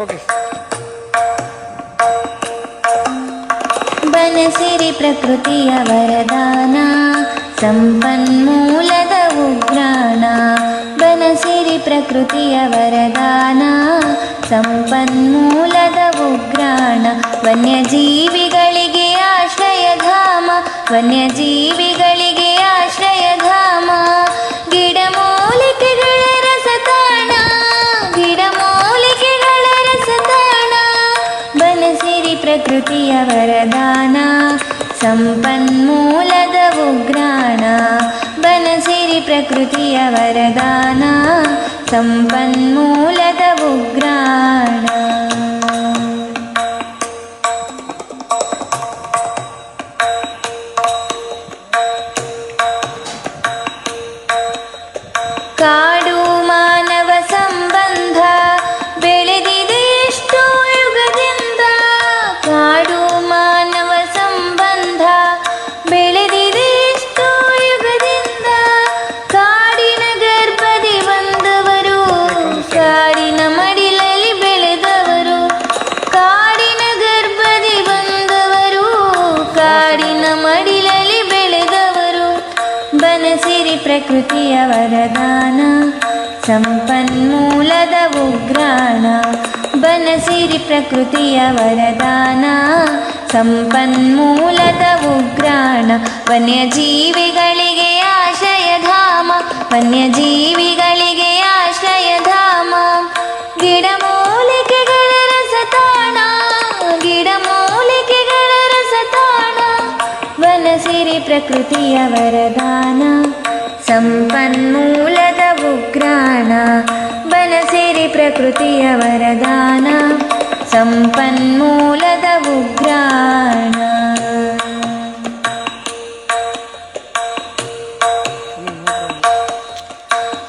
Okay. Banasiri ಪ್ರಕೃತಿಯ ವರದಾನ, ಸಂಪನ್ಮೂಲದ ಉಗ್ರಾಣ. ಬನಸಿರಿ ಪ್ರಕೃತಿಯ ವರದಾನ, ಸಂಪನ್ಮೂಲದ ಉಗ್ರಾಣ. ವನ್ಯಜೀವಿಗಳಿಗೆ ಆಶ್ರಯಧಾಮ, ವನ್ಯಜೀವಿಗಳಿಗೆ ಆಶ್ರಯಧಾಮ. ಗಿಡಮೂಲಿಕೆಗಳ ರಸತಾಣ, ಗಿಡಮೂಲಿಕೆಗಳ ರಸತಾಣ. ಬನಸಿರಿ ಪ್ರಕೃತಿಯ ವರದಾನ, ಸಂಪನ್ಮೂಲದ ಉಗ್ರಾಣ. ಬನಸಿರಿ ಪ್ರಕೃತಿಯ ವರದಾನ, ಸಂಪನ್ಮೂಲದ ಉಗ್ರಾಣ. ಕಾಡು ಮಾನವ ಸಂಬಂಧ ಬೆಳೆದಿದೆ ಎಷ್ಟೋ ಯುಗದಿಂದ. ಕಾಡು ಮಾನವ ಸಂಬಂಧ ಬೆಳೆದಿದೆ ಎಷ್ಟೋ ಯುಗದಿಂದ. ಕಾಡಿನ ಗರ್ಭದಿ ಬಂದವರು, ಕಾಡಿನ ಮಡಿಲಲ್ಲಿ ಬೆಳೆದವರು. ಕಾಡಿನ ಗರ್ಭದಿ ಬಂದವರು, ಕಾಡಿನ ಮಡಿಲಲ್ಲಿ ಬೆಳೆದವರು. ಬನಸಿರಿ ಪ್ರಕೃತಿಯ ವರದಾನ, ಸಂಪನ್ಮೂಲದ ಉಗ್ರಾಣ. ಬನಸಿರಿ ಪ್ರಕೃತಿಯ ವರದಾನ, ಸಂಪನ್ಮೂಲದ ಉಗ್ರಾಣ. ವನ್ಯಜೀವಿಗಳಿಗೆ ಆಶ್ರಯಧಾಮ, ವನ್ಯಜೀವಿಗಳಿಗೆ ಆಶ್ರಯಧಾಮ. ಗಿಡಮೂಲಿಕೆಗಳ ರಸತಾಣ, ಗಿಡಮೂಲಿಕೆಗಳ ರಸತಾಣ. ಬನಸಿರಿ ಪ್ರಕೃತಿಯ ವರದಾನ, ಸಂಪನ್ಮೂಲದ ಉಗ್ರಾಣ. ಬನಸಿರಿ ಪ್ರಕೃತಿಯ ವರದಾನ, ಸಂಪನ್ಮೂಲದ ಉಗ್ರಾಣ.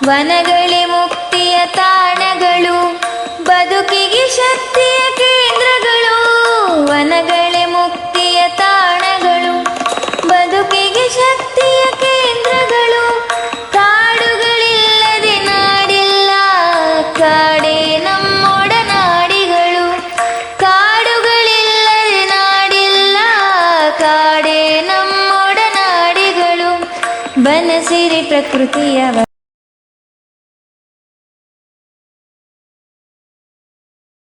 ವನಗಳೇ ಮುಕ್ತಿಯ ತಾಣಗಳು, ಬದುಕಿಗೆ ಶಕ್ತಿಯ ಕೇಂದ್ರಗಳು. ವನಗಳೇ ಮುಕ್ತಿಯ ತಾಣಗಳು, ಬದುಕಿಗೆ ಶಕ್ತಿಯ ಕೇಂದ್ರಗಳು. ಕಾಡುಗಳಿಲ್ಲದೆ ನಾಡಿಲ್ಲ, ಕಾಡೇ ನಮ್ಮೊಡನಾಡಿಗಳು. ಕಾಡುಗಳಿಲ್ಲದೆ ನಾಡಿಲ್ಲ, ಕಾಡೇ ನಮ್ಮೊಡನಾಡಿಗಳು. ಬನಸಿರಿ ಪ್ರಕೃತಿಯ